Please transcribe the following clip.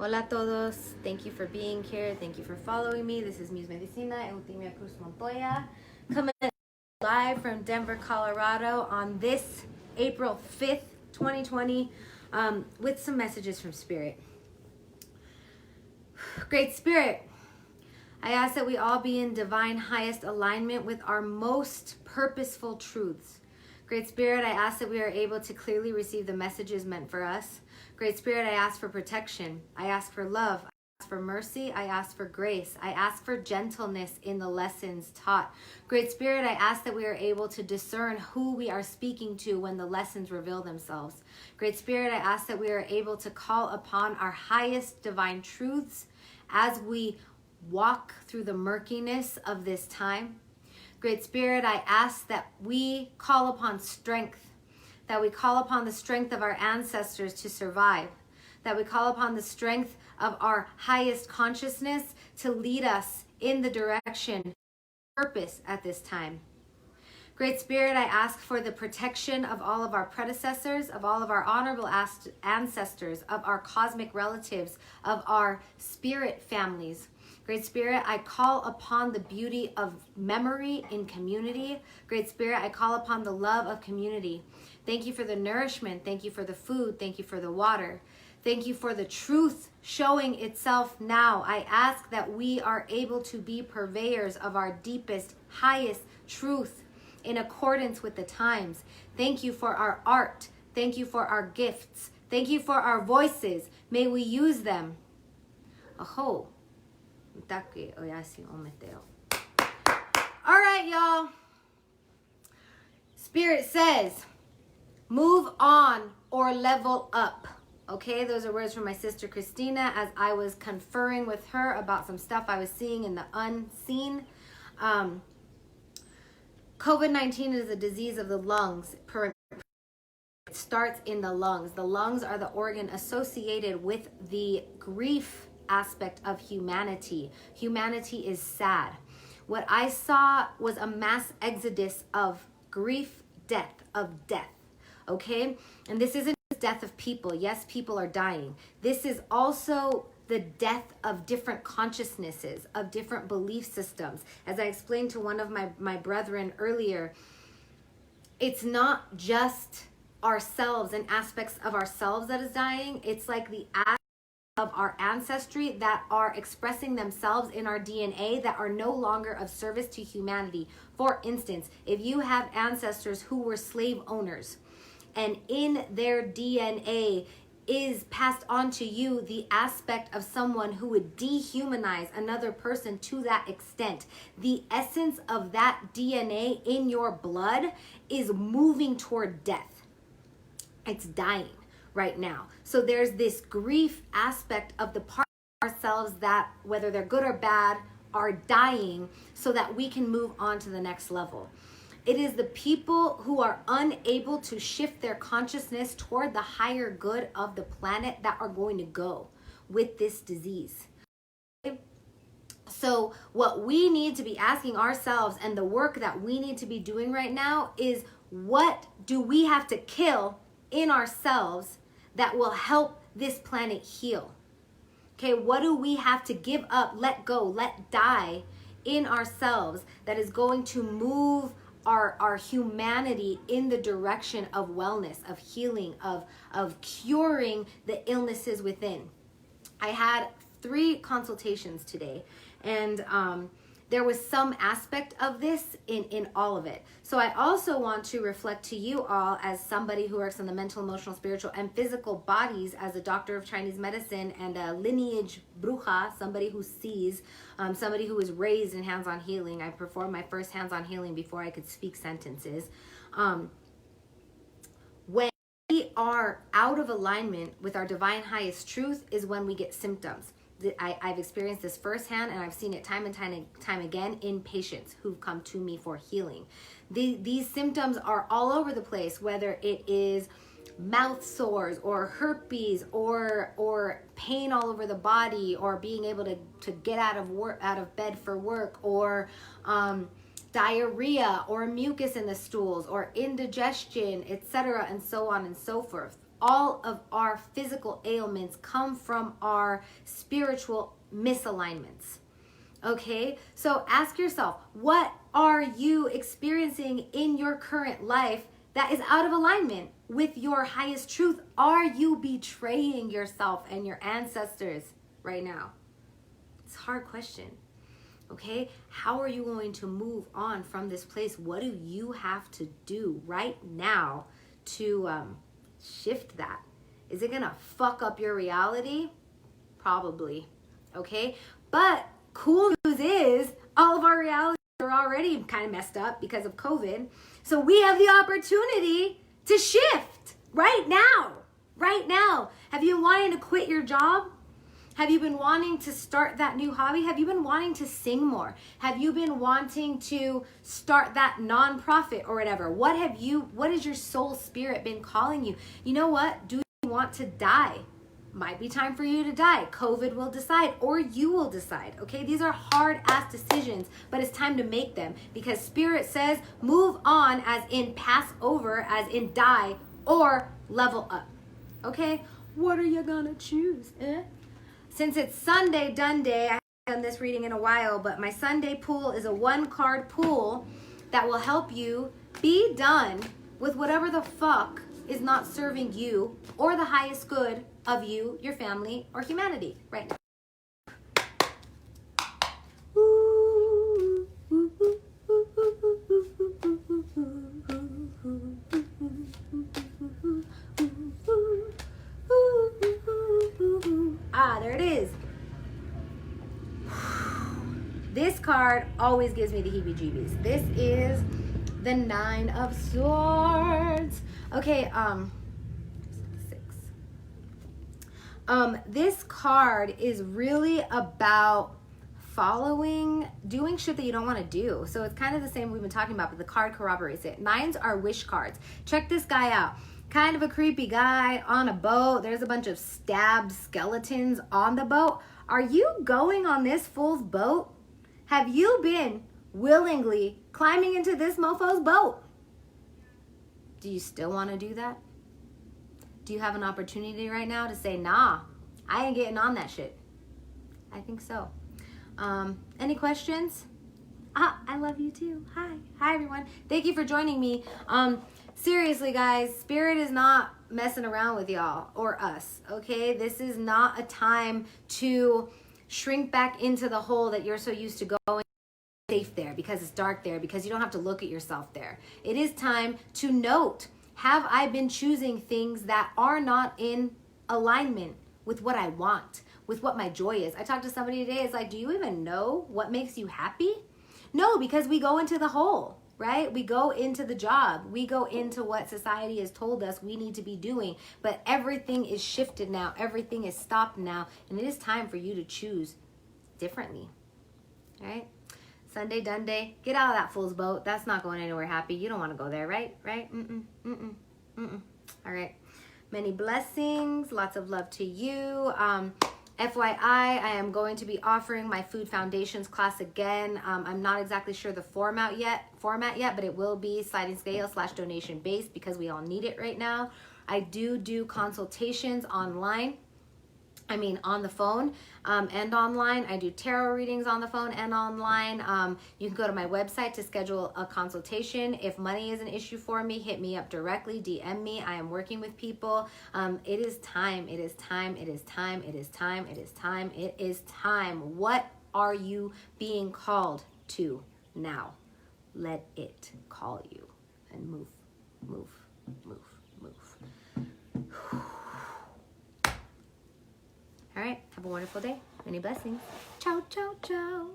Hola a todos. Thank you for being here. Thank you for following me. This is Muse Medicina, Eutimia Cruz Montoya, coming live from Denver, Colorado on this April 5th, 2020, with some messages from Spirit. Great Spirit, I ask that we all be in divine highest alignment with our most purposeful truths. Great Spirit, I ask that we are able to clearly receive the messages meant for us. Great Spirit, I ask for protection. I ask for love. I ask for mercy. I ask for grace. I ask for gentleness in the lessons taught. Great Spirit, I ask that we are able to discern who we are speaking to when the lessons reveal themselves. Great Spirit, I ask that we are able to call upon our highest divine truths as we walk through the murkiness of this time. Great Spirit, I ask that we call upon strength, that we call upon the strength of our ancestors to survive, that we call upon the strength of our highest consciousness to lead us in the direction of purpose at this time. Great Spirit, I ask for the protection of all of our predecessors, of all of our honorable ancestors, of our cosmic relatives, of our spirit families. Great Spirit, I call upon the beauty of memory in community. Great Spirit, I call upon the love of community. Thank you for the nourishment. Thank you for the food. Thank you for the water. Thank you for the truth showing itself now. I ask that we are able to be purveyors of our deepest, highest truth in accordance with the times. Thank you for our art. Thank you for our gifts. Thank you for our voices. May we use them. Aho. All right, y'all. Spirit says, move on or level up. Okay, those are words from my sister Christina as I was conferring with her about some stuff I was seeing in the unseen. COVID-19 is a disease of the lungs. It starts in the lungs. The lungs are the organ associated with the grief aspect of humanity. Humanity is sad. What I saw was a mass exodus of grief, death. Okay? And this isn't just death of people. Yes, people are dying. This is also the death of different consciousnesses, of different belief systems. As I explained to one of my brethren earlier, it's not just ourselves and aspects of ourselves that is dying. It's like the aspects of our ancestry that are expressing themselves in our DNA that are no longer of service to humanity. For instance, if you have ancestors who were slave owners and in their DNA is passed on to you the aspect of someone who would dehumanize another person to that extent, the essence of that DNA in your blood is moving toward death. It's dying right now. So there's this grief aspect of the part of ourselves that, whether they're good or bad, are dying so that we can move on to the next level. It is the people who are unable to shift their consciousness toward the higher good of the planet that are going to go with this disease. Okay? So what we need to be asking ourselves, and the work that we need to be doing right now, is what do we have to kill in ourselves that will help this planet heal? Okay, what do we have to give up, let go, let die in ourselves that is going to move our humanity in the direction of wellness, of healing, of curing the illnesses within? I had 3 consultations today, and there was some aspect of this in all of it. So I also want to reflect to you all, as somebody who works on the mental, emotional, spiritual, and physical bodies, as a doctor of Chinese medicine and a lineage bruja, somebody who sees, somebody who was raised in hands-on healing. I performed my first hands-on healing before I could speak sentences. When we are out of alignment with our divine highest truth is when we get symptoms. I've experienced this firsthand, and I've seen it time and time again in patients who've come to me for healing. These symptoms are all over the place, whether it is mouth sores or herpes or pain all over the body, or being able to get out of bed for work, or diarrhea or mucus in the stools or indigestion, etc., and so on and so forth. all of our physical ailments come from our spiritual misalignments. Okay, so ask yourself, what are you experiencing in your current life that is out of alignment with your highest truth? Are you betraying yourself and your ancestors right now? It's a hard question. Okay, how are you going to move on from this place? What do you have to do right now to shift that? Is it gonna fuck up your reality? Probably. Okay, but cool news is all of our realities are already kind of messed up because of COVID. So we have the opportunity to shift right now. Right now. Have you been wanting to quit your job? Have you been wanting to start that new hobby? Have you been wanting to sing more? Have you been wanting to start that nonprofit or whatever? What has your soul spirit been calling you? You know what? Do you want to die? Might be time for you to die. COVID will decide, or you will decide. Okay, these are hard ass decisions, but it's time to make them, because spirit says move on, as in pass over, as in die, or level up. Okay, what are you gonna choose? Since it's Sunday DONEday, I haven't done this reading in a while, but my Sunday pool is a 1-card pool that will help you be done with whatever the fuck is not serving you or the highest good of you, your family, or humanity right now. There it is. This card always gives me the heebie-jeebies. This is the 9 of Swords. Okay, 6. This card is really about doing shit that you don't want to do. So it's kind of the same we've been talking about, but the card corroborates it. 9s are wish cards. Check this guy out. Kind of a creepy guy on a boat. There's a bunch of stabbed skeletons on the boat. Are you going on this fool's boat? Have you been willingly climbing into this mofo's boat? Do you still want to do that? Do you have an opportunity right now to say, nah, I ain't getting on that shit? I think so. Any questions? I love you too. Hi everyone. Thank you for joining me. Seriously guys, spirit is not messing around with y'all or us, okay? This is not a time to shrink back into the hole that you're so used to going safe there because it's dark there, because you don't have to look at yourself there. It is time to note, have I been choosing things that are not in alignment with what I want, with what my joy is? I talked to somebody today, it's like, do you even know what makes you happy? No, because we go into the hole, right? We go into the job. We go into what society has told us we need to be doing. But everything is shifted now. Everything is stopped now. And it is time for you to choose differently, all right? Sunday DONEday. Get out of that fool's boat. That's not going anywhere happy. You don't want to go there, right? All right. Many blessings. Lots of love to you. FYI, I am going to be offering my Food Foundations class again. I'm not exactly sure the format yet, but it will be sliding scale / donation based because we all need it right now. I do consultations online. On the phone and online. I do tarot readings on the phone and online. You can go to my website to schedule a consultation. If money is an issue for me, hit me up directly, DM me. I am working with people. It is time. It is time. It is time. It is time. It is time. It is time. What are you being called to now? Let it call you and move. All right, have a wonderful day. Many blessings. Ciao, ciao, ciao.